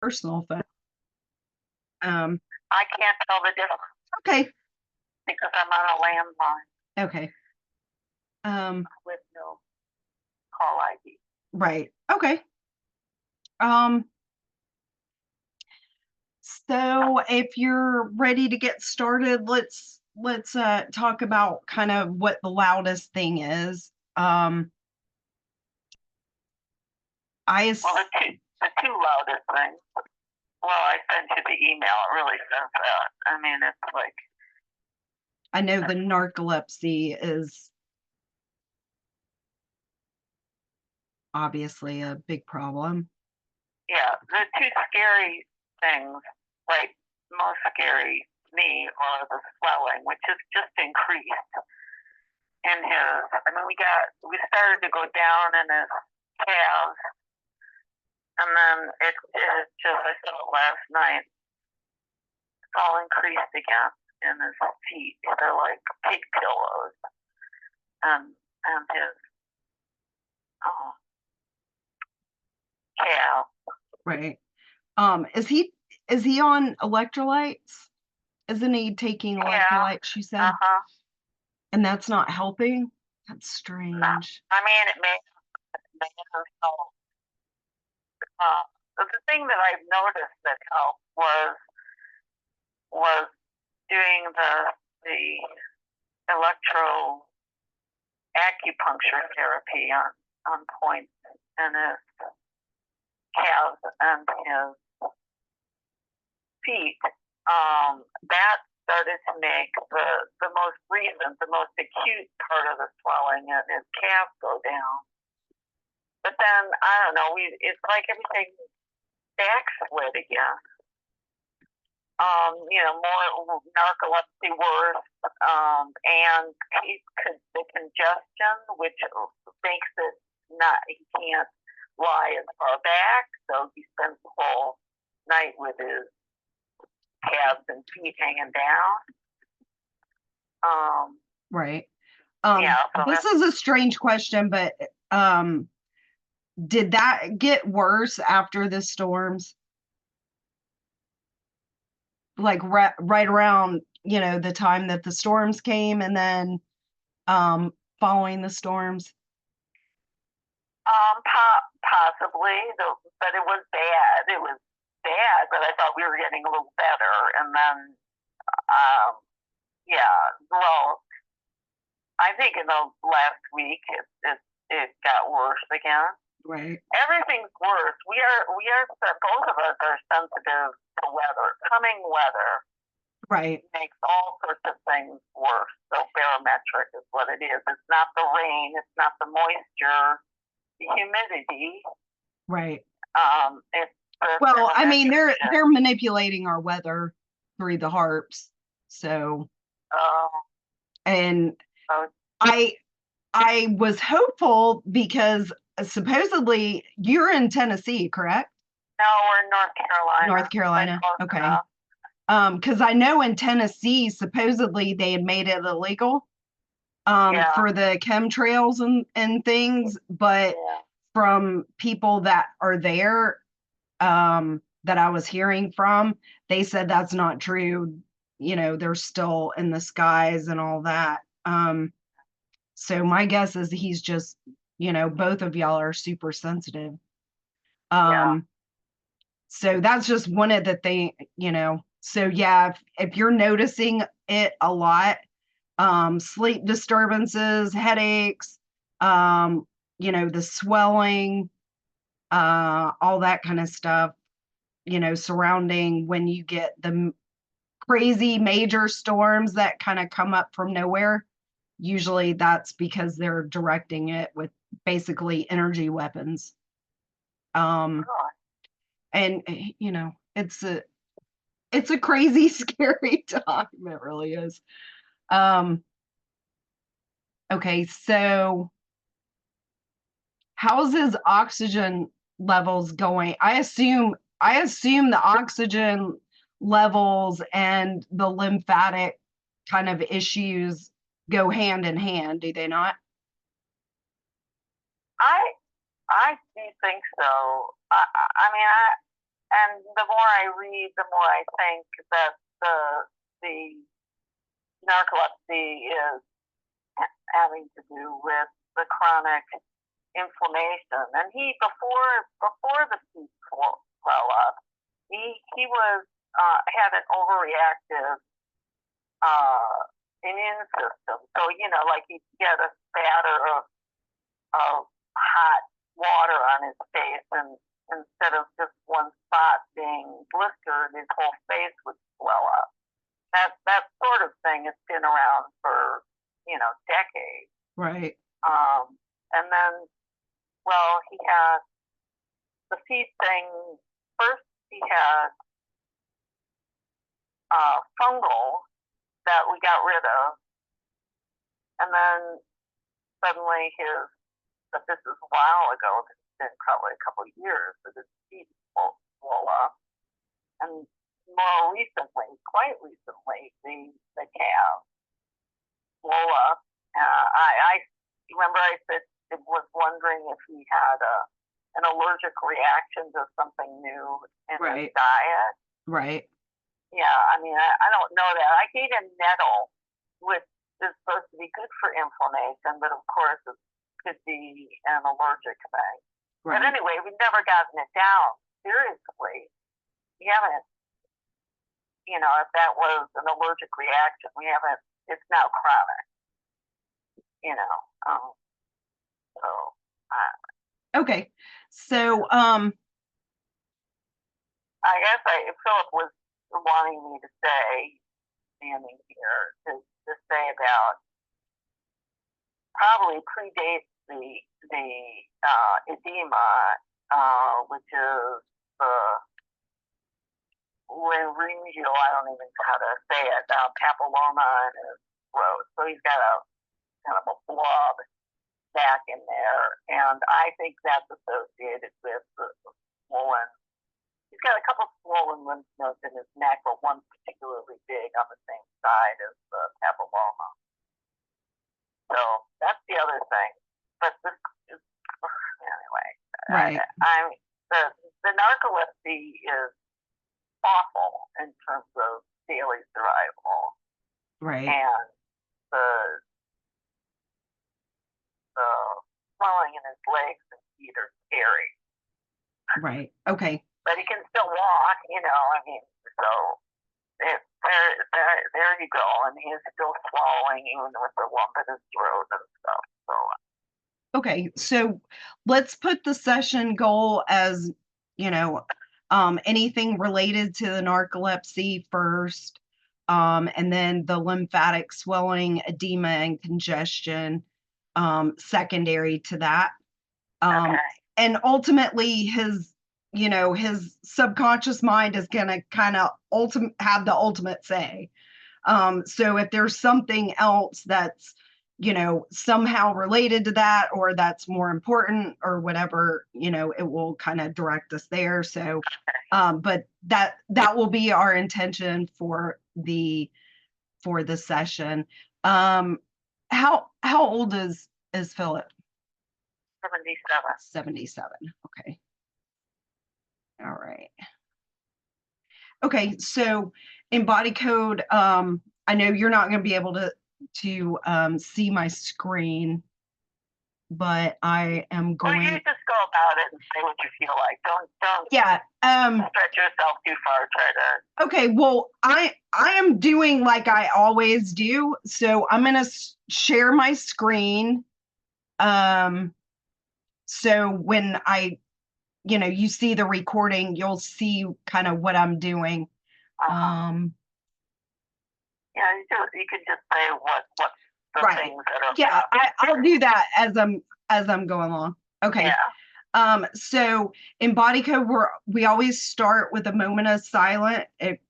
personal phone. Um, I can't tell the difference okay, because I'm on a landline okay. Um, with no call ID. right. Okay. Um, so if you're ready to get started, let's talk about kind of what the loudest thing is. I Well, s- the two loudest things. Well, I sent you the email. It really says that. I mean, it's like, I know the narcolepsy is obviously a big problem. yeah, the two scary things, like most scary to me, are the swelling, which has just increased in his. I mean, we started to go down in his calves, and then it just I saw it last night. It's all increased again in his feet. They're like pig pillows, and his oh, calf. Right. Is he on electrolytes? Isn't he taking Yeah. electrolytes, she Uh said? huh. And that's not helping? That's No. strange. I mean, it may have helped. But the thing that I've noticed that helped was doing the electro acupuncture therapy on points in his calves and his feet. That started to make the most recent, the most acute part of the swelling in his calf go down. But then I don't know. It's like everything backslid again. More narcolepsy worse, and the congestion, which makes it not, he can't lie as far back, so he spends the whole night with his calves and feet hanging down. Um, Right. yeah, so This that's, is a strange question, but um, did that get worse after the storms? Like right around, the time that the storms came and then following the storms? possibly, but it was bad. It was bad, but I thought we were getting a little better, and then, um, yeah, well, I think in the last week it got worse again. Right. Everything's worse. We are both of us are sensitive to weather. Coming weather Right. makes all sorts of things worse. So barometric is what it is. It's not the rain. It's not the moisture. The humidity. Right. It's the Well, I mean, barometric shift. they're manipulating our weather through the harps. So, Um, and so I I was hopeful because supposedly you're in Tennessee, correct? now we're in North North Carolina, like Carolina. close Okay. enough. Because I know in Tennessee, supposedly they had made it illegal Yeah, for the chemtrails and things, but yeah, from people that are there, that I was hearing from, they said that's not true. They're still in the skies and all that. So my guess is he's just, both of y'all are super sensitive. yeah, Um, so that's just one of the things, So yeah, if you're noticing it a lot, sleep disturbances, headaches, the swelling, all that kind of stuff, surrounding when you get the crazy major storms that kind of come up from nowhere. Usually that's because they're directing it with basically energy weapons. Um, oh, and it's a crazy, scary time. It really is. Um, okay, so how's his oxygen levels going? I assume the oxygen levels and the lymphatic kind of issues go hand in hand, do they not? I I do think so. I mean, and the more I read, the more I think that the narcolepsy is having to do with the chronic inflammation. And he before the feet swell up, he was had an overreactive immune system. So like he'd get a spatter of hot water on his face, and instead of just one spot being blistered, his whole face would swell up. That sort of thing has been around for decades. Right. And then, well, he had the feet thing. First, he had fungal that we got rid of, and then suddenly but this is a while ago. It's been probably a couple of years that his feet swell up, and more recently, quite recently, the calf swell up. I remember I said was wondering if he had an allergic reaction to something new in his diet. Right. Yeah, I mean, I don't know that. I gave him nettle, which is supposed to be good for inflammation, but of course it could be an allergic thing. Right. But anyway, we've never gotten it down seriously. We haven't, if that was an allergic reaction, we haven't. It's now chronic. Okay, so I guess Philip was wanting me to say, standing here, to say about probably predates the edema, which is the laryngeal, I don't even know how to say it, papilloma in his throat. So he's got a kind of a blob back in there, and I think that's associated with the swollen. He's got a couple swollen lymph nodes in his neck, but one particularly big on the same side as the papilloma. So that's the other thing. But this is, anyway. Right. The narcolepsy is awful in terms of daily survival. Right. And the swelling in his legs and feet are scary. Right. Okay. But he can still walk, so there you go. And he's still swallowing even with the lump in his throat and stuff. So. Okay, so let's put the session goal as, anything related to the narcolepsy first, and then the lymphatic swelling, edema, and congestion secondary to that. Okay. And ultimately his subconscious mind is going to kind of have the ultimate say. So if there's something else that's, somehow related to that, or that's more important or whatever, it will kind of direct us there. So, but that will be our intention for the session. How old is Philip? 77. 77. Okay. All right. Okay. So in body code, I know you're not going to be able to see my screen, but I am going. Well, you just go about it and say what you feel like. Don't. Yeah. Stretch yourself too far. Try to. Okay. Well, I am doing like I always do. So I'm going to share my screen. So when you see the recording, you'll see kind of what I'm doing. Yeah, you could just say what the right. things that are. Yeah, I'll do that as I'm going along. Okay. Yeah. So in body code, we always start with a moment of silence. If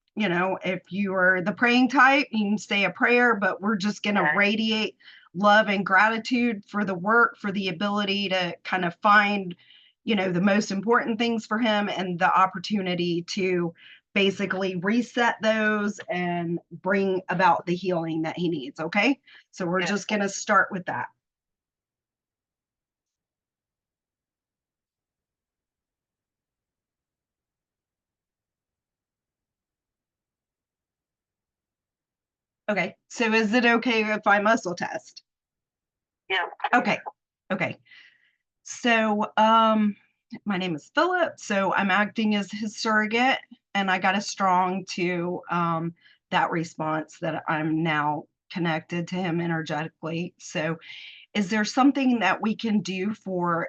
you are the praying type, you can say a prayer, but we're just going to radiate love and gratitude for the work, for the ability to kind of find, the most important things for him, and the opportunity to basically reset those and bring about the healing that he needs. Okay. So we're just going to start with that. Okay. So is it okay if I muscle test? Yeah. Okay. Okay. So my name is Philip. So I'm acting as his surrogate, and I got a strong to that response that I'm now connected to him energetically. So is there something that we can do for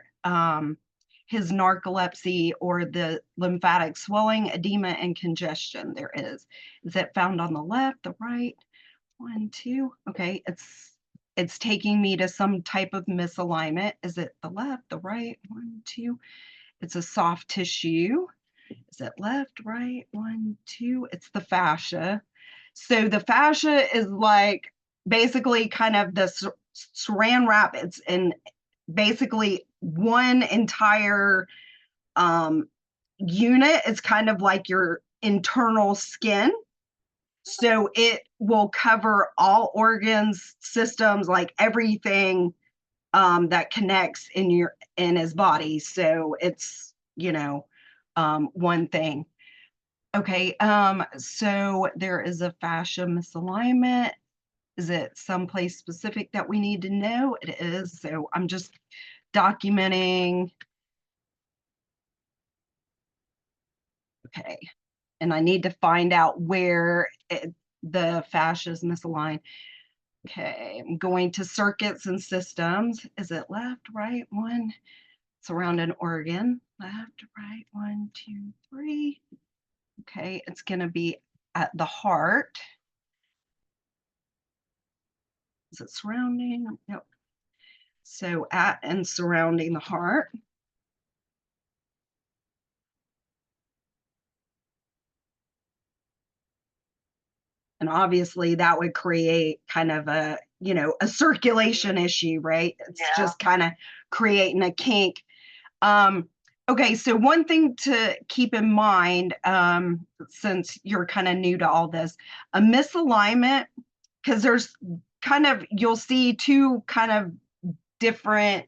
his narcolepsy or the lymphatic swelling, edema, and congestion? There is. Is it found on the left, the right? One, two. Okay, it's taking me to some type of misalignment. Is it the left, the right? One, two. It's a soft tissue. Is it left, right? One, two. It's the fascia. So the fascia is like basically kind of the saran wrap. It's in basically one entire um, unit. It's kind of like your internal skin. So it will cover all organs, systems, like everything that connects in his body. So it's one thing. Okay, so there is a fascia misalignment. Is it someplace specific that we need to know? It is. So I'm just documenting. Okay, and I need to find out where the fascia is misaligned. Okay, I'm going to circuits and systems. Is it left, right, one? Surround an organ. Left, right, one, two, three. Okay, it's going to be at the heart. Is it surrounding? Yep. So at and surrounding the heart. And obviously that would create kind of a circulation issue, right? It's just kind of creating a kink. Um, okay, so one thing to keep in mind, since you're kind of new to all this, a misalignment, because there's kind of, you'll see two kind of different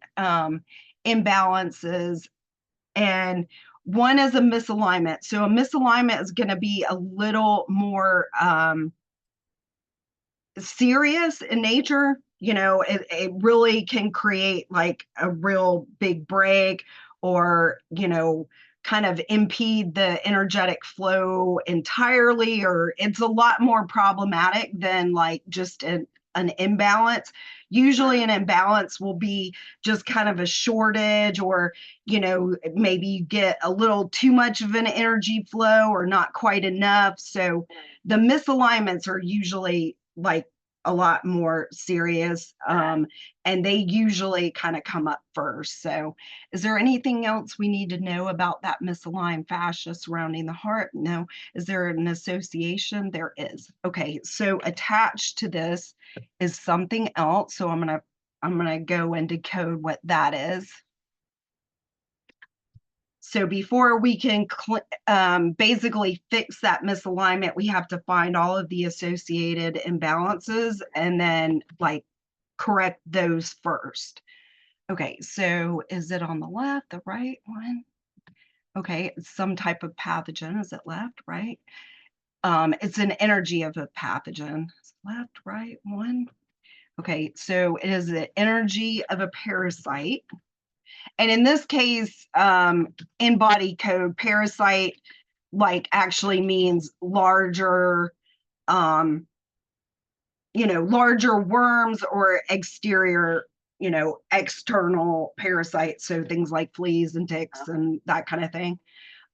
imbalances, and one is a misalignment. So a misalignment is going to be a little more serious in nature. It really can create like a real big break, or kind of impede the energetic flow entirely, or it's a lot more problematic than like just an imbalance. Usually an imbalance will be just kind of a shortage, or maybe you get a little too much of an energy flow or not quite enough. So the misalignments are usually like a lot more serious, and they usually kind of come up first. So is there anything else we need to know about that misaligned fascia surrounding the heart? No. Is there an association? There is. Okay, so attached to this is something else. So I'm gonna go and decode what that is. So before we can basically fix that misalignment, we have to find all of the associated imbalances and then like correct those first. Okay, so is it on the left, the right one? Okay, it's some type of pathogen. Is it left, right? It's an energy of a pathogen. Left, right, one. Okay, so it is the energy of a parasite. And in this case, in body code, parasite like actually means larger, um, larger worms or exterior, external parasites. So things like fleas and ticks and that kind of thing.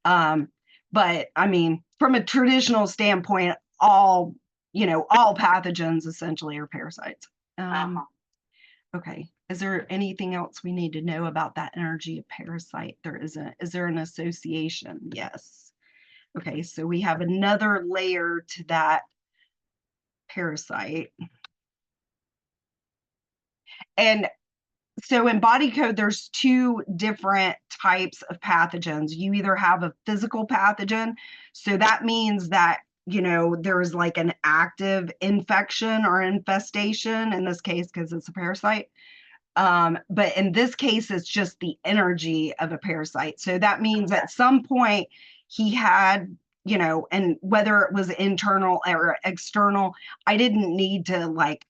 Um, but I mean, from a traditional standpoint, all pathogens essentially are parasites. Okay. Is there anything else we need to know about that energy of parasite? There isn't. Is there an association? Yes. Okay, so we have another layer to that parasite. And so in body code, there's two different types of pathogens. You either have a physical pathogen, so that means that there's like an active infection or infestation in this case because it's a parasite. But in this case, it's just the energy of a parasite. So that means at some point he had you know, and whether it was internal or external, I didn't need to like,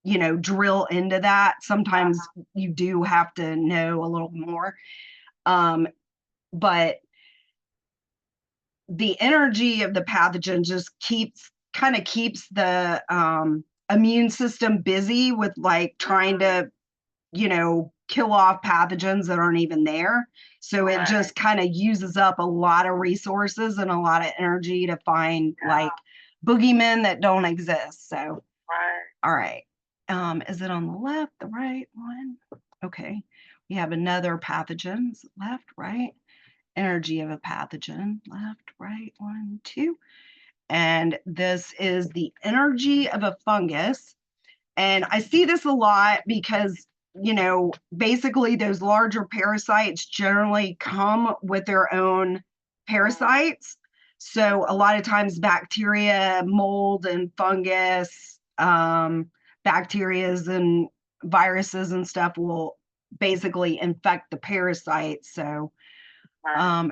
you know, drill into that. Sometimes you do have to know a little more. Um, but the energy of the pathogen just keeps the immune system busy with like trying to, you know, kill off pathogens that aren't even there. So it just kind of uses up a lot of resources and a lot of energy to find like boogeymen that don't exist. So, all right. Is it on the left, the right one? Okay. We have another pathogens, left, right. Energy of a pathogen, left, right, 1, 2. And this is the energy of a fungus. And I see this a lot because, you know, basically those larger parasites generally come with their own parasites. So a lot of times bacteria, mold, and fungus, bacterias and viruses and stuff will basically infect the parasites. So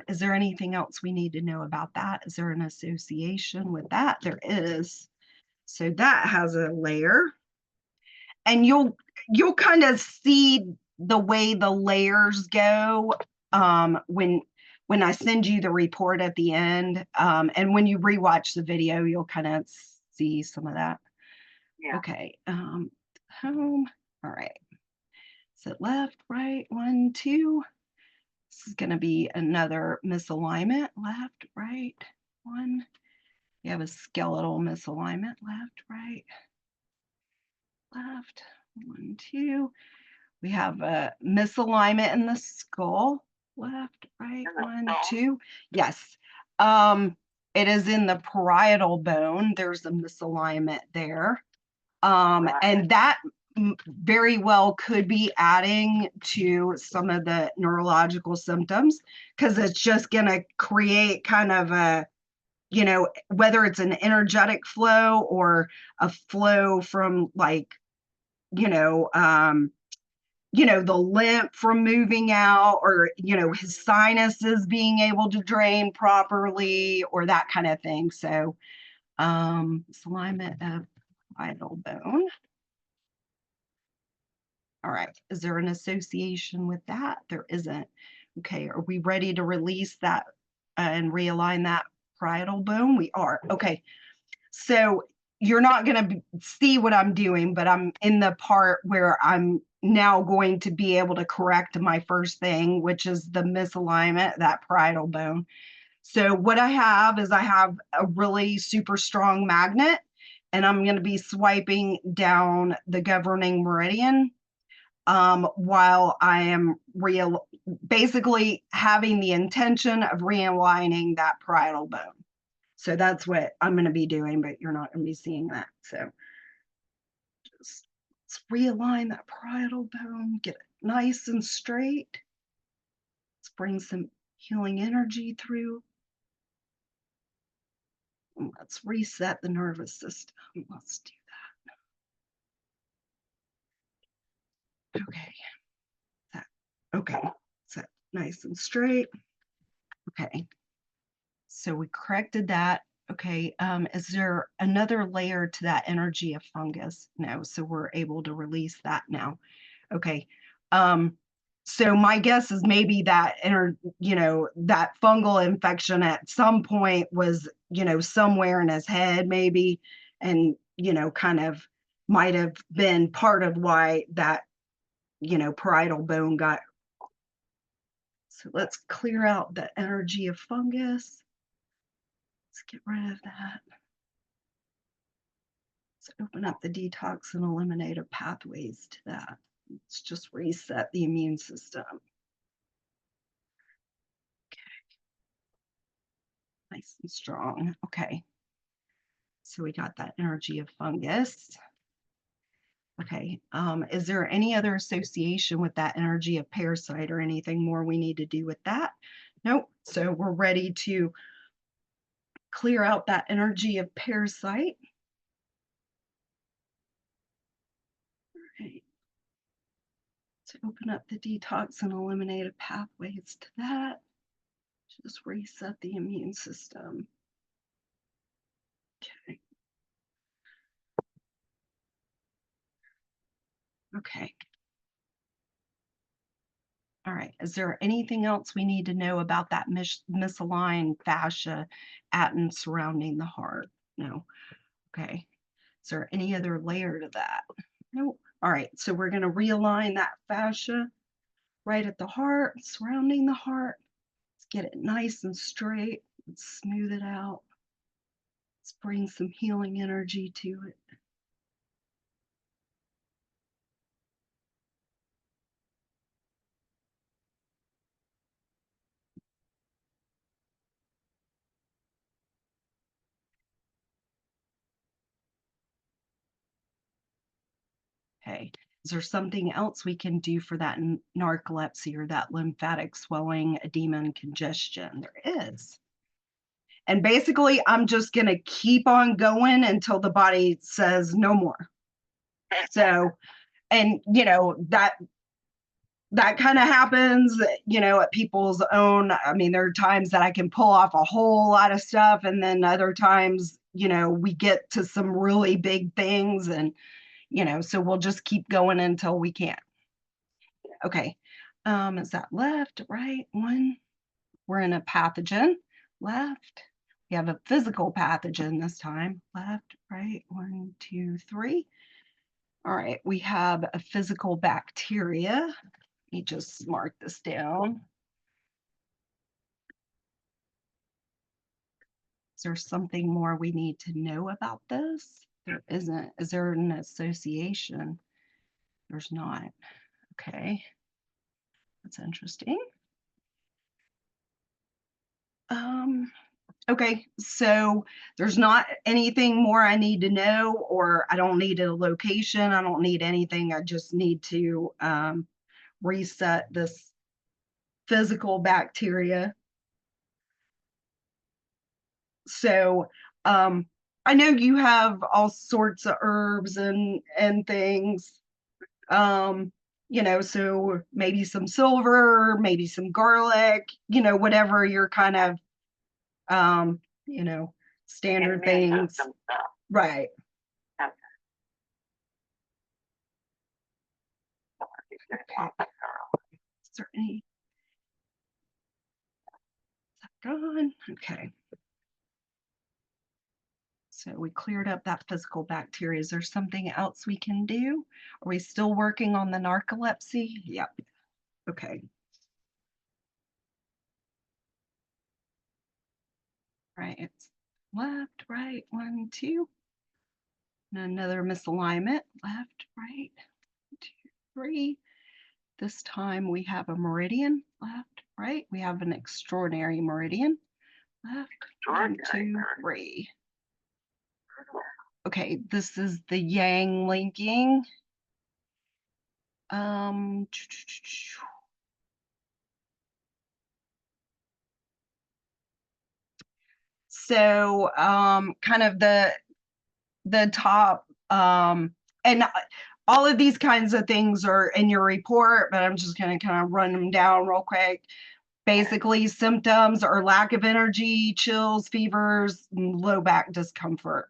is there anything else we need to know about that? Is there an association with that? There is. So that has a layer, and you'll kind of see the way the layers go when I send you the report at the end. And when you rewatch the video, you'll kind of see some of that. Yeah. Okay. Home. All right. So left, right, 1, 2. This is going to be another misalignment. Left, right, 1. You have a skeletal misalignment. Left, right, left, 1, 2. We have a misalignment in the skull. Left, right, 1, 2. Yes. It is in the parietal bone. There's a misalignment there. And that very well could be adding to some of the neurological symptoms, because it's just going to create kind of a, you know, whether it's an energetic flow or a flow from like, you know, the lymph from moving out, or, you know, his sinuses being able to drain properly, or that kind of thing. So, alignment of vital bone. All right, is there an association with that? There isn't. Okay, are we ready to release that and realign that parietal bone? We are. Okay, so you're not going to see what I'm doing, but I'm in the part where I'm now going to be able to correct my first thing, which is the misalignment, that parietal bone. So what I have is I have a really super strong magnet, and I'm going to be swiping down the governing meridian while I am basically having the intention of realigning that parietal bone. So that's what I'm going to be doing, but you're not going to be seeing that. So just let's realign that parietal bone, get it nice and straight. Let's bring some healing energy through. And let's reset the nervous system. Let's do that. Okay. Okay. Set nice and straight. Okay. So we corrected that. Okay, is there another layer to that energy of fungus? No, so we're able to release that now. Okay, so my guess is maybe that that fungal infection at some point was, somewhere in his head maybe, and, kind of might have been part of why that, parietal bone got. So let's clear out the energy of fungus. Let's get rid of that. Let's open up the detox and eliminative pathways to that. Let's just reset the immune system. Okay. Nice and strong. Okay. So we got that energy of fungus. Okay. Is there any other association with that energy of parasite or anything more we need to do with that? Nope. So we're ready to clear out that energy of parasite. Okay. To open up the detox and eliminative pathways to that. Just reset the immune system. Okay. All right. Is there anything else we need to know about that misaligned fascia at and surrounding the heart? No. Okay. Is there any other layer to that? No. All right. So we're going to realign that fascia right at the heart, surrounding the heart. Let's get it nice and straight. Let's smooth it out. Let's bring some healing energy to it. Okay. Is there something else we can do for that narcolepsy or that lymphatic swelling, edema, and congestion? There is. And basically, I'm just going to keep on going until the body says no more. So, and that kind of happens, at people's own. I mean, there are times that I can pull off a whole lot of stuff, and then other times, we get to some really big things, and so we'll just keep going until we can't. Okay. Is that left, right? One. We're in a pathogen. Left. We have a physical pathogen this time. Left, right. 1, 2, 3. All right. We have a physical bacteria. Let me just mark this down. Is there something more we need to know about this? There isn't. Is there an association? There's not. Okay. That's interesting. Okay, so there's not anything more I need to know, or I don't need a location. I don't need anything. I just need to reset this physical bacteria. So I know you have all sorts of herbs and things. So maybe some silver, maybe some garlic, whatever your kind of um, standard things. Right. Okay. Is there any? Is that gone? Okay. So we cleared up that physical bacteria. Is there something else we can do? Are we still working on the narcolepsy? Yep. Okay. Right. It's left, right, 1, 2. And another misalignment. Left, right, 2, 3. This time we have a meridian. Left, right. We have an extraordinary meridian. Left, 1, 2, 3. Okay, this is the yang linking. So kind of the top and all of these kinds of things are in your report, but I'm just going to kind of run them down real quick. Basically, symptoms are lack of energy, chills, fevers, low back discomfort.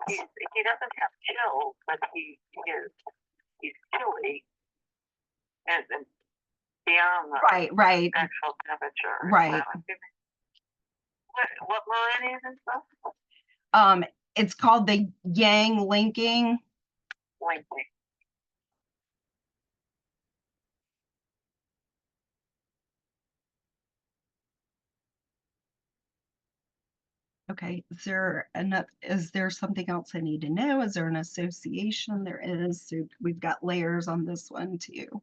He doesn't have chills, but he's chilly and beyond the right actual temperature. Right. What meridian is this? It's called the yang linking. Linking. Okay, is there something else I need to know? Is there an association? There is. So we've got layers on this one too.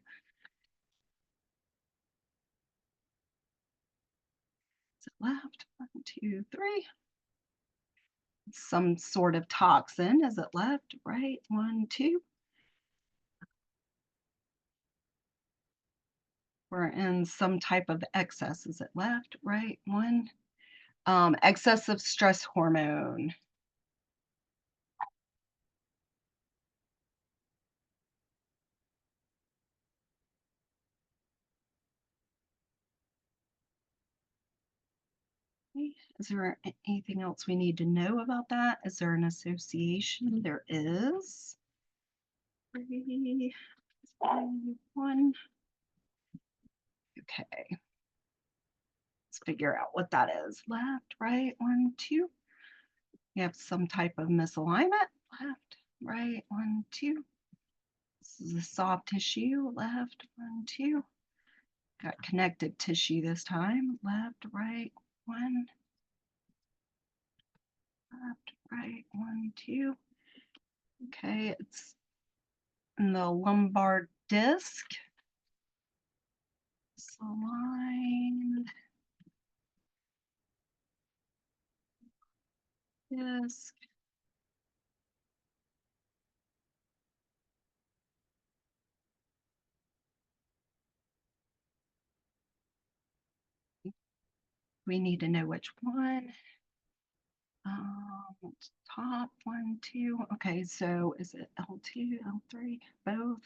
Is it left? 1, 2, 3. Some sort of toxin. Is it left? Right? 1, 2. We're in some type of excess. Is it left? Right? 1. Excessive stress hormone. Is there anything else we need to know about that? Is there an association? There is. 3, 1. Okay. Let's figure out what that is. Left, right, 1, 2. You have some type of misalignment. Left, right, 1, 2. This is a soft tissue. Left, 1, 2. Got connective tissue this time. Left, right, 1. Left, right, 1, 2. Okay, it's in the lumbar disc. Aligned disc. We need to know which one. Top 1, 2. Okay, so is it L2, L3, both?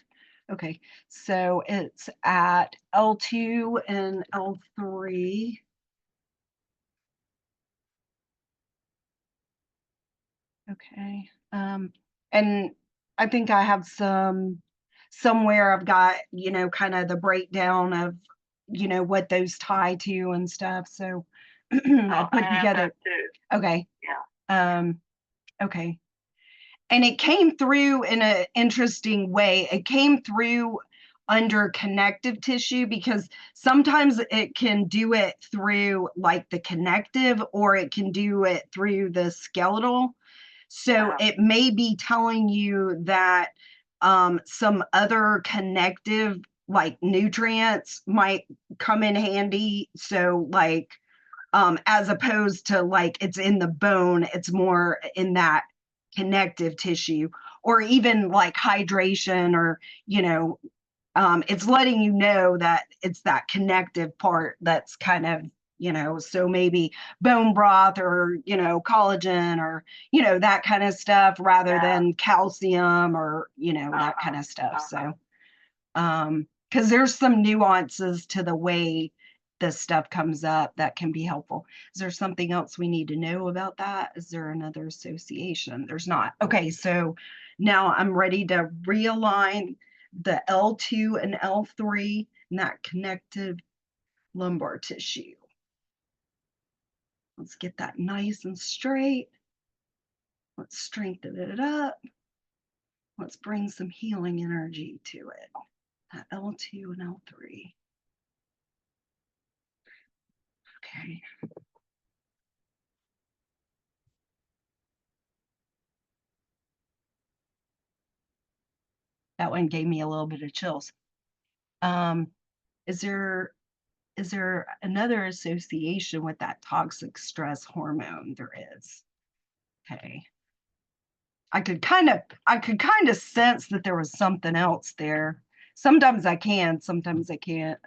Okay, so it's at L2 and L3. Okay, and I think I have somewhere I've got, kind of the breakdown of, what those tie to and stuff. So I put together. Okay. Yeah. Okay. And it came through in an interesting way. It came through under connective tissue because sometimes it can do it through like the connective or it can do it through the skeletal. So it may be telling you that some other connective like nutrients might come in handy. So like as opposed to like it's in the bone, it's more in that connective tissue, or even like hydration, or it's letting you know that it's that connective part that's kind of, so maybe bone broth or collagen or that kind of stuff rather than calcium or that kind of stuff. So because there's some nuances to the way this stuff comes up that can be helpful. Is there something else we need to know about that? Is there another association? There's not. Okay, so now I'm ready to realign the L2 and L3 and that connective lumbar tissue. Let's get that nice and straight. Let's strengthen it up. Let's bring some healing energy to it. That L2 and L3. Okay. That one gave me a little bit of chills. Is there another association with that toxic stress hormone? There is. Okay. I could kind of sense that there was something else there. Sometimes I can, sometimes I can't.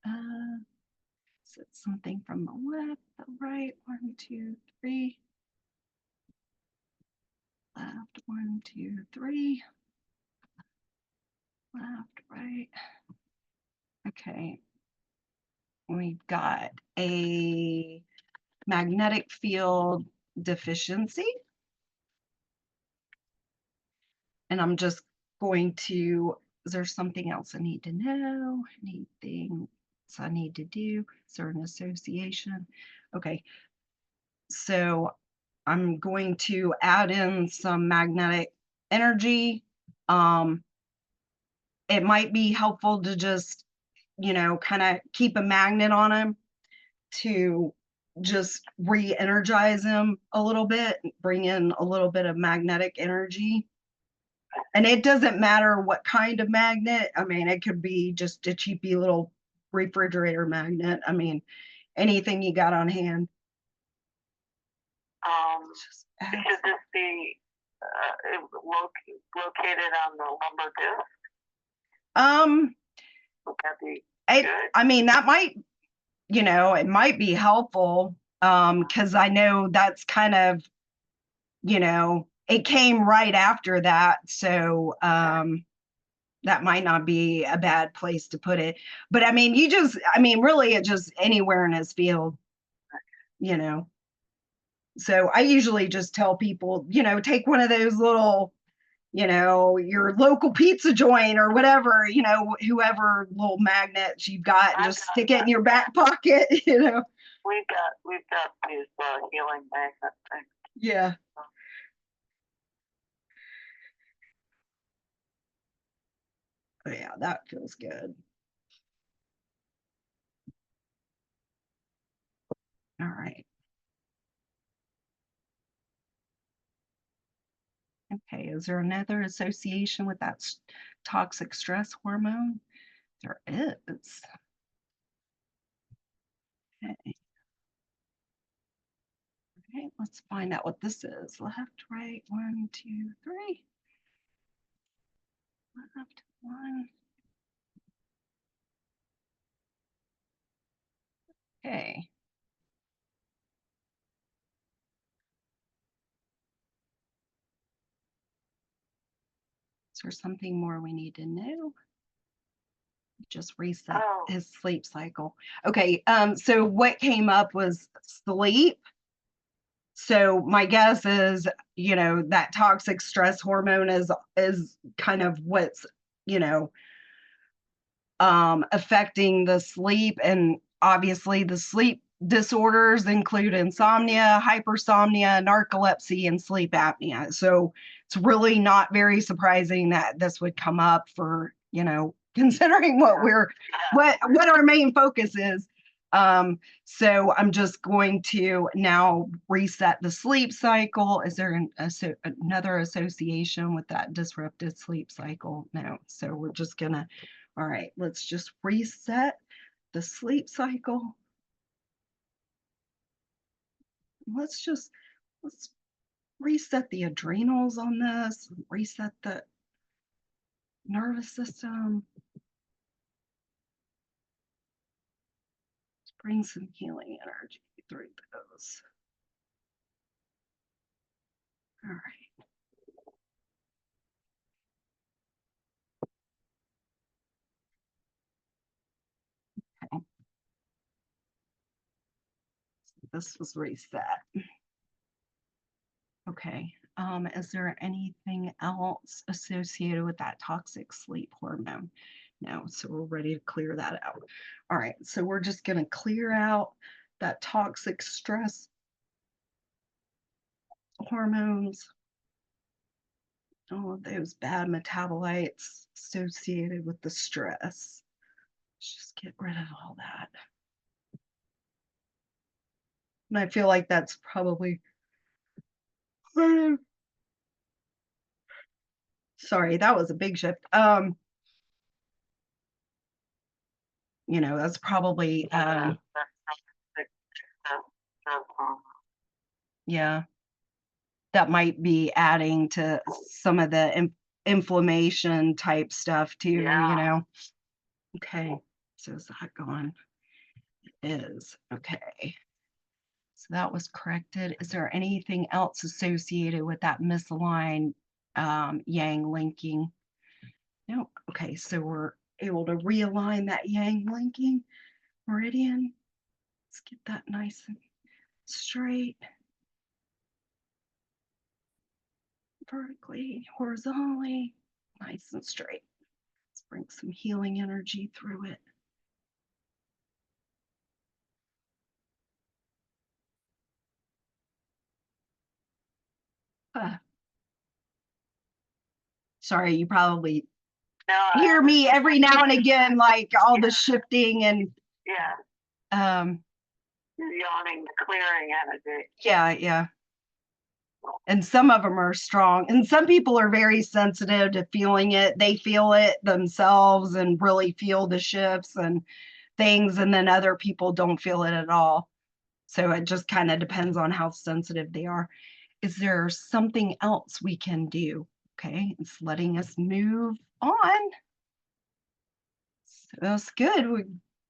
Is it something from the left, the right? 1, 2, 3. Left, 1, 2, 3. Left, right. Okay. We've got a magnetic field deficiency. And I'm just going to, is there something else I need to know? Anything else I need to do? Is there an association? Okay. So I'm going to add in some magnetic energy. It might be helpful to just, kind of keep a magnet on him to just re-energize him a little bit, bring in a little bit of magnetic energy. And it doesn't matter what kind of magnet. I mean, it could be just a cheapy little refrigerator magnet. I mean, anything you got on hand. Should this be located on the lumbar disc? Would that be good? I mean, that might, it might be helpful because I know that's kind of, it came right after that. So that might not be a bad place to put it. But I mean, really, it just anywhere in his field, So I usually just tell people, take one of those little your local pizza joint or whatever, whoever little magnets you've got, and just stick it in your back pocket, We've got these healing magnet things. Yeah. Oh, yeah, that feels good. All right. Okay, is there another association with that toxic stress hormone? There is. Okay. Okay, let's find out what this is. Left, right, 1, 2, 3. Left, 1. Okay. Is there something more we need to know? Just reset his sleep cycle. Okay, so what came up was sleep. So my guess is, that toxic stress hormone is kind of what's, you know, affecting the sleep. And obviously the sleep disorders include insomnia, hypersomnia, narcolepsy, and sleep apnea. So it's really not very surprising that this would come up for, considering what our main focus is. So I'm just going to now reset the sleep cycle. Is there another association with that disrupted sleep cycle? No. So we're just gonna, all right, let's just reset the sleep cycle. Let's reset the adrenals on this, reset the nervous system. Let's bring some healing energy through those. All right. Okay. This was reset. Okay. Is there anything else associated with that toxic sleep hormone? No, so we're ready to clear that out. All right, so we're just going to clear out that toxic stress hormones, all of those bad metabolites associated with the stress. Let's just get rid of all that. And I feel like that's probably, sorry, that was a big shift. That's probably, yeah, that might be adding to some of the inflammation type stuff too, Okay, so is that gone? It is. Okay. So that was corrected. Is there anything else associated with that misaligned yang linking? No. Okay, so we're able to realign that yang linking meridian. Let's get that nice and straight. Vertically, horizontally, nice and straight. Let's bring some healing energy through it. Sorry, you probably hear me every now and again, like all the shifting and yawning, clearing energy. Yeah. And some of them are strong, and some people are very sensitive to feeling it. They feel it themselves and really feel the shifts and things, and then other people don't feel it at all. So it just kind of depends on how sensitive they are. Is there something else we can do? Okay, it's letting us move on. So that's good. We're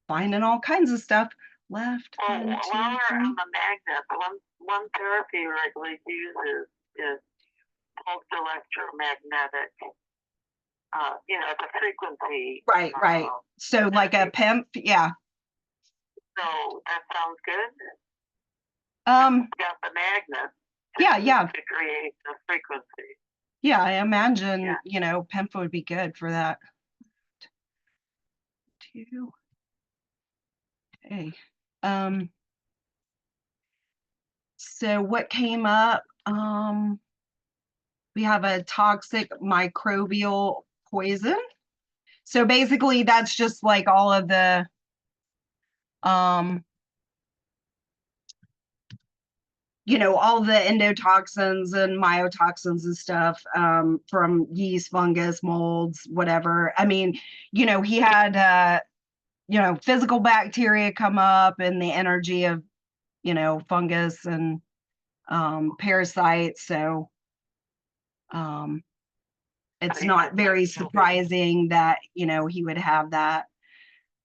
finding all kinds of stuff. Left, while we're on the magnet, one therapy regularly uses is pulsed electromagnetic, the frequency. Right. So like a PEMF, yeah. So that sounds good. Got the magnet. Yeah. To create the frequency. Yeah, I imagine, Yeah. PEMFA would be good for that too. Okay. Um, so what came up? We have a toxic microbial poison. So basically that's just like all of the um all the endotoxins and myotoxins and stuff from yeast, fungus, molds, whatever. I mean, he had physical bacteria come up and the energy of fungus and parasites. So um, it's not very surprising that he would have that.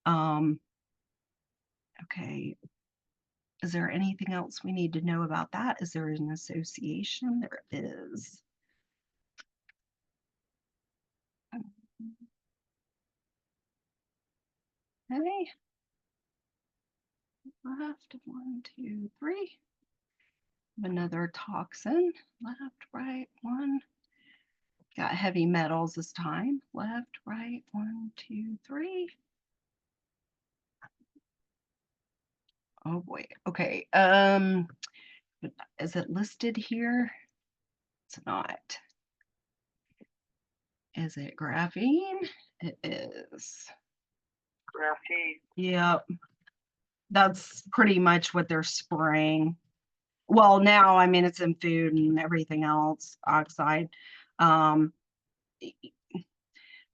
Um, okay, is there anything else we need to know about that? Is there an association? There is. Okay, left, 1, 2, 3. Another toxin, left, right, 1. Got heavy metals this time. Left, right, 1, 2, 3. Oh boy. Okay. Is it listed here? It's not. Is it graphene? It is. Graphene. Yep. That's pretty much what they're spraying. Well, now, I mean, it's in food and everything else, oxide. Um,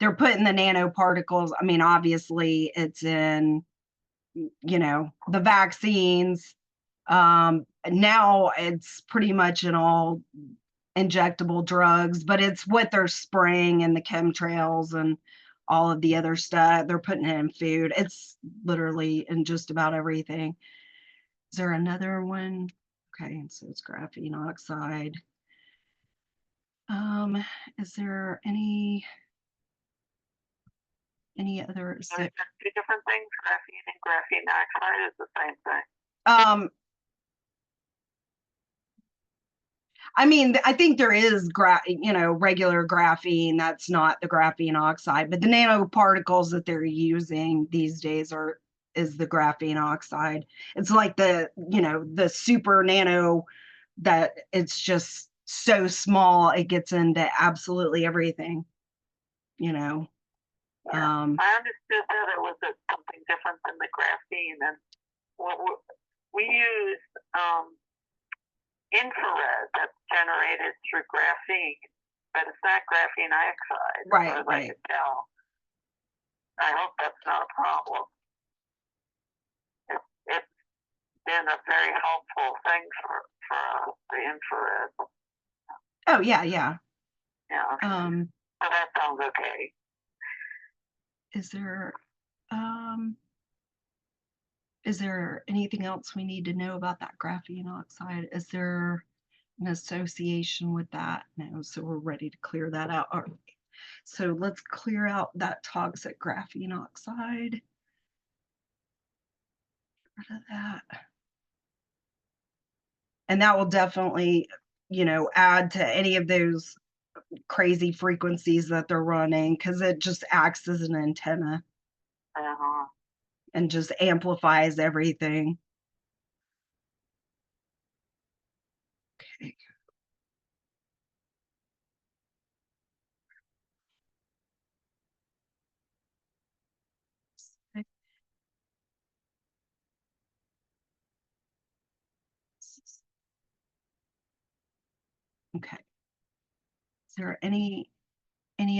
they're putting the nanoparticles. I mean, obviously, it's in, the vaccines. Now it's pretty much in all injectable drugs, but it's what they're spraying in the chemtrails and all of the other stuff. They're putting it in food. It's literally in just about everything. Is there another one? Okay, so it's graphene oxide. Um, is there any other? So it's two different things. Graphene and graphene oxide is the same thing. I mean, I think there is regular graphene that's not the graphene oxide, but the nanoparticles that they're using these days is the graphene oxide. It's like the super nano that it's just so small it gets into absolutely everything, you know. Yeah. I understood that it was something different than the graphene, and we use infrared that's generated through graphene, but it's not graphene oxide, right, as right. I could tell. I hope that's not a problem. It's been a very helpful thing for the infrared. Oh yeah, yeah. Yeah. So that sounds okay. Is there anything else we need to know about that graphene oxide? Is there an association with that? No, so we're ready to clear that out. All right. So let's clear out that toxic graphene oxide. Get rid of that. And that will definitely, add to any of those crazy frequencies that they're running because it just acts as an antenna and just amplifies everything. Okay. Okay. Is there any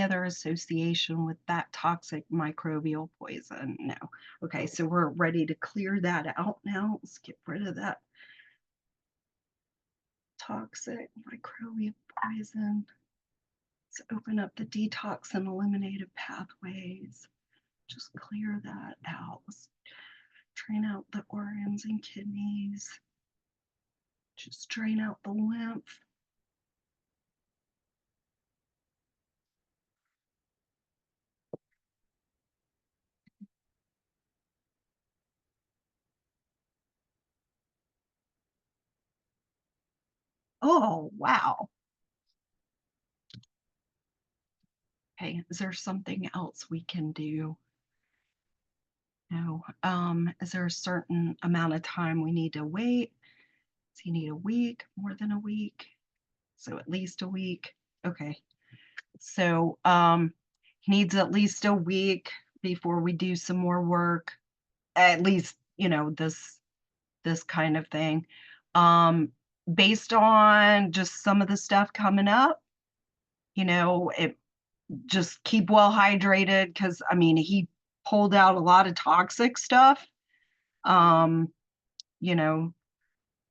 other association with that toxic microbial poison? No. Okay, so we're ready to clear that out now. Let's get rid of that toxic microbial poison. Let's open up the detox and eliminative pathways. Just clear that out. Let's drain out the organs and kidneys. Just drain out the lymph. Oh, wow. Okay, is there something else we can do? No. Is there a certain amount of time we need to wait? Does he need a week, more than a week? So at least a week. Okay. So he needs at least a week before we do some more work. At least, this kind of thing. Based on just some of the stuff coming up, it just keep well hydrated because I mean he pulled out a lot of toxic stuff. Um, you know,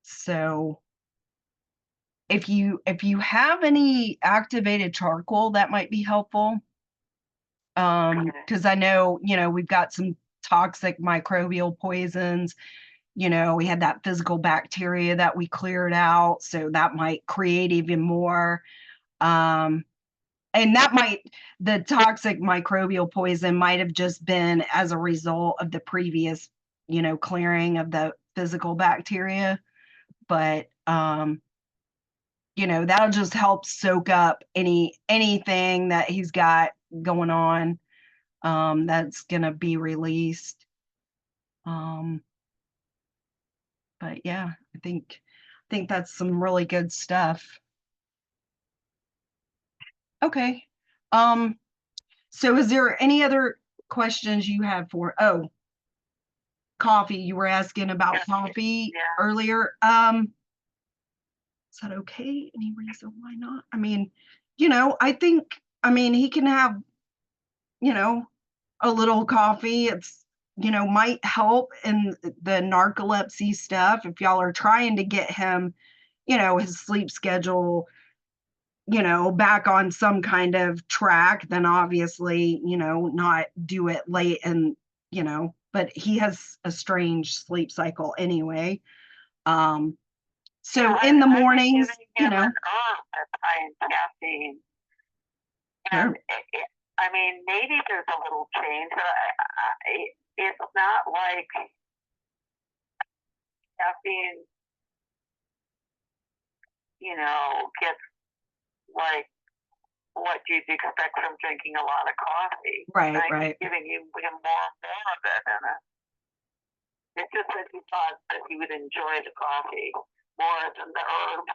so if you have any activated charcoal, that might be helpful. Because I know, we've got some toxic microbial poisons. We had that physical bacteria that we cleared out, so that might create even more. Um, and the toxic microbial poison might have just been as a result of the previous, clearing of the physical bacteria. But that'll just help soak up anything that he's got going on, that's gonna be released. Um, but yeah, I think that's some really good stuff. Okay. Um, so is there any other questions you have coffee? You were asking about coffee earlier. Is that okay? Any reason why not? I mean, I think he can have, you know, a little coffee. It's, might help in the narcolepsy stuff if y'all are trying to get him, his sleep schedule, back on some kind of track, then obviously, not do it late and, but he has a strange sleep cycle anyway. So in the mornings, an herb that's high in caffeine. Sure. And I mean, maybe there's a little change, but it's not like caffeine, gets like what you'd expect from drinking a lot of coffee. Right, right. Giving him more and more of it in it. It's just that he thought that he would enjoy the coffee more than the herb.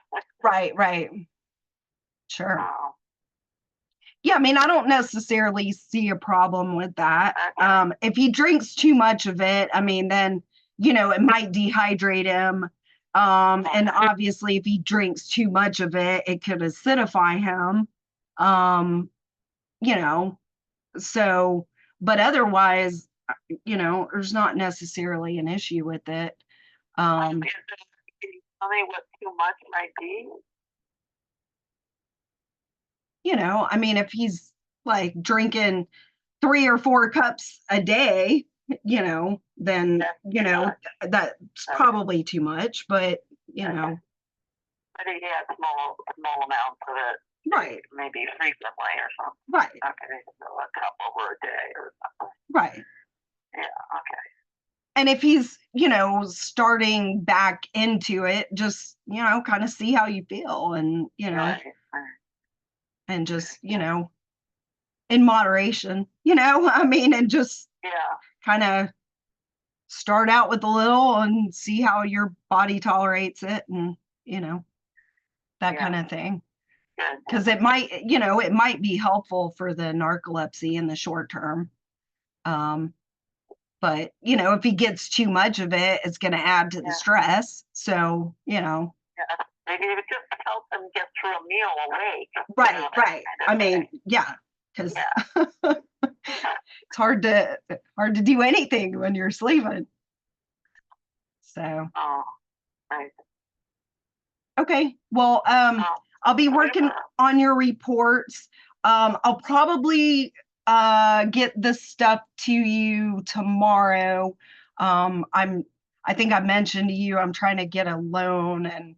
Right, right. Sure. Oh, Yeah, I mean, I don't necessarily see a problem with that. okay. If he drinks too much of it, I mean, then, it might dehydrate him. And obviously, if he drinks too much of it, it could acidify him. Um, you know, so, but otherwise, there's not necessarily an issue with it. Can you tell me what too much might be? I mean, if he's like drinking 3 or 4 cups a day, then, that's probably too much, but, But he had small amounts of it. Right. Maybe frequently or something. Right. Okay, so a cup over a day or something. Right. Yeah, okay. And if he's, starting back into it, just, kind of see how you feel and, Right. and just, in moderation, I mean, and just kind of start out with a little and see how your body tolerates it and, that kind of thing. Because it might be helpful for the narcolepsy in the short term. But, if he gets too much of it, it's going to add to the stress. So, maybe it would just help them get through a meal awake. Right, right. I mean, yeah, because it's hard to do anything when you're sleeping. So. Oh, right. Okay. Well, I'll be working on your reports. I'll probably get this stuff to you tomorrow. I think I mentioned to you I'm trying to get a loan and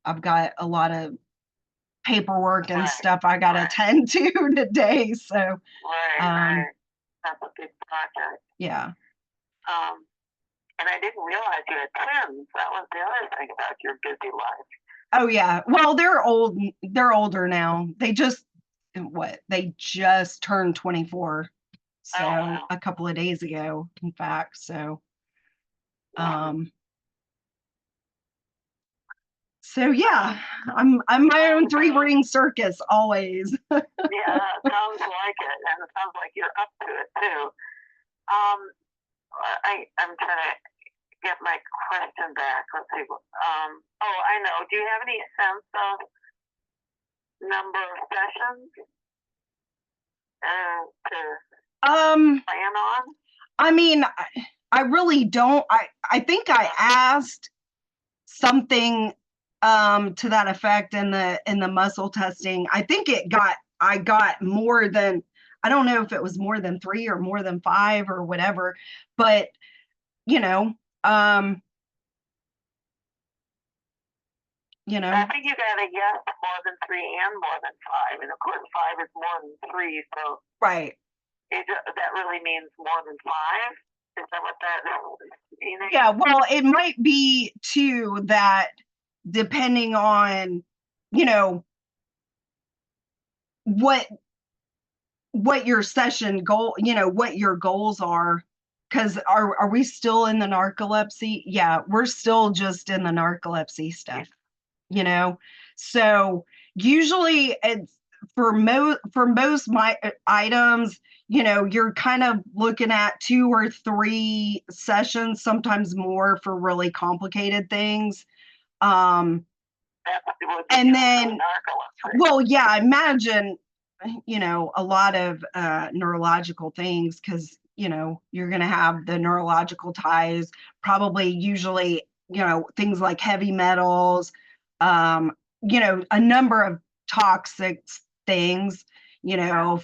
I've got a lot of paperwork and stuff I got to attend to today. So, right. That's a big project. Yeah. And I didn't realize you had twins. That was the other thing about your busy life. Oh yeah. Well, they're older now. what, they just turned 24. So Oh, wow. a couple of days ago, in fact. Um, so yeah, I'm my own three-ring circus always. Yeah, it sounds like it, and it sounds like you're up to it too. Um, I'm trying to get my question back. Let's see. Oh, I know. Do you have any sense of number of sessions to plan on? I mean, I really don't. I think I asked something to that effect in the muscle testing. I think I got more than, I don't know if it was more than 3 or more than 5 or whatever, but you know, um, I think you got to guess more than 3 and more than 5, and of course 5 is more than 3, so right. that really means more than 5. Is that what that means? Yeah, well, it might be too that depending on, you know, what your session goal, what your goals are. Because are we still in the narcolepsy? Yeah, we're still just in the narcolepsy stuff, you know. So usually it's for most my items, you're kind of looking at 2 or 3 sessions, sometimes more for really complicated things. And then, well, yeah, imagine, a lot of neurological things, because, you're going to have the neurological ties, probably usually, things like heavy metals, a number of toxic things,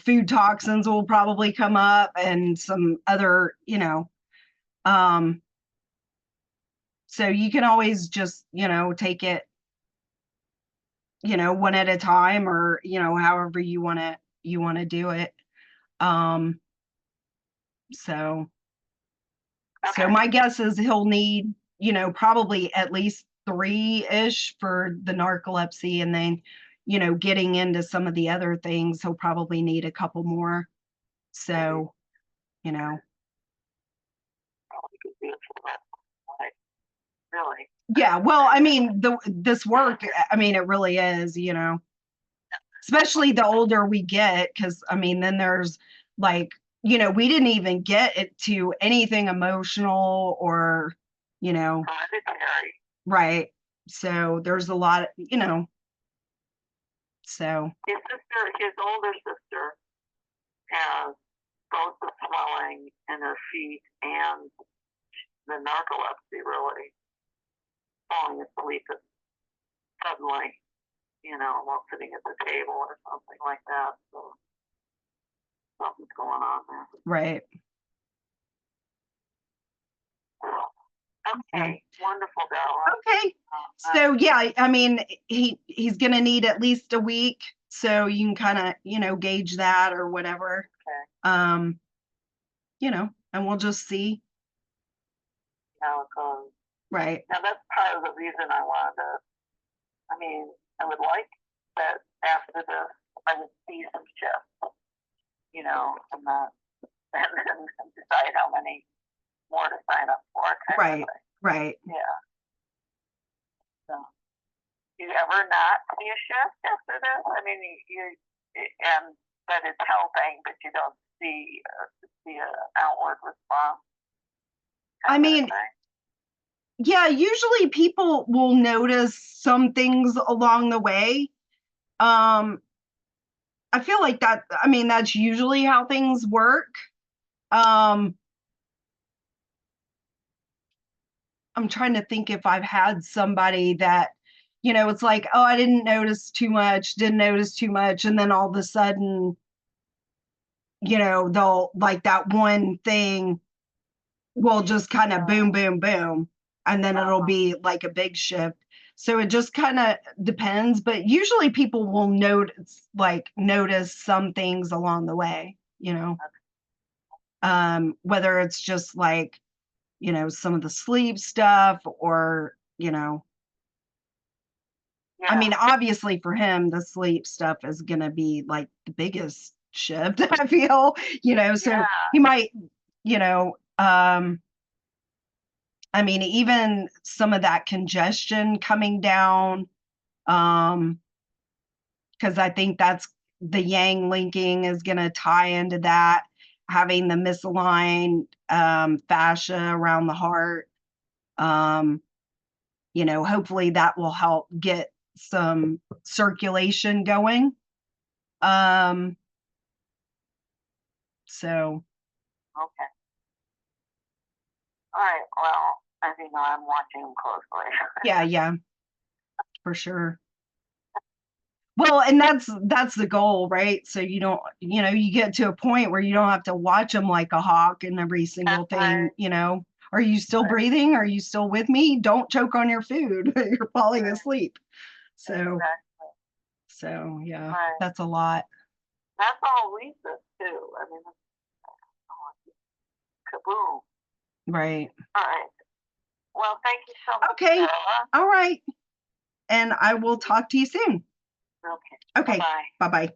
food toxins will probably come up, and some other, um, so you can always just, take it, one at a time, or, however you want to do it. Um, so, Okay. my guess is he'll need, probably at least 3-ish for the narcolepsy. And then, getting into some of the other things, he'll probably need a couple more. So, you know, Really? yeah, well, I mean, this work, I mean, it really is, especially the older we get, because I mean, then there's like, we didn't even get it to anything emotional, or, right. So there's a lot, so his older sister has both the swelling in her feet and the narcolepsy, really falling asleep suddenly, while sitting at the table or something like that. So something's going on there. right. Okay, wonderful, Darla. Okay. So yeah, I mean, he's gonna need at least a week, so you can kind of, gauge that or whatever. Okay. And we'll just see how it goes. Right. Now that's part of the reason I wanted to. I mean, I would like that after this, I would see some shifts, and that, and then decide how many more to sign up for. Right. Right. Yeah. So, do you ever not see a shift after this? I mean, and that it's helping, but you don't see an outward response. I mean, yeah, usually people will notice some things along the way. I feel like that, I mean, that's usually how things work. I'm trying to think if I've had somebody that, it's like, oh, I didn't notice too much, and then all of a sudden, they'll, like, that one thing will just kind of boom, boom, boom, and then it'll be like a big shift. So it just kind of depends, but usually people will notice some things along the way, whether it's just like, some of the sleep stuff, or, Yeah, I mean, obviously for him, the sleep stuff is going to be like the biggest shift, I feel, so he might, I mean, even some of that congestion coming down, because I think that's the yang linking is going to tie into that, having the misaligned fascia around the heart. Hopefully that will help get some circulation going. So. Okay. All right. Well, as you know, I'm watching closely. Yeah, for sure. Well, and that's the goal, right? So you don't, you get to a point where you don't have to watch them like a hawk and every single thing, Are you still breathing? Are you still with me? Don't choke on your food. You're falling asleep. So, yeah, that's a lot. That's all Lisa too. I mean, kaboom. Right. All right. Well, thank you so much. Okay. Sarah. All right. And I will talk to you soon. Okay. Okay. Bye-bye.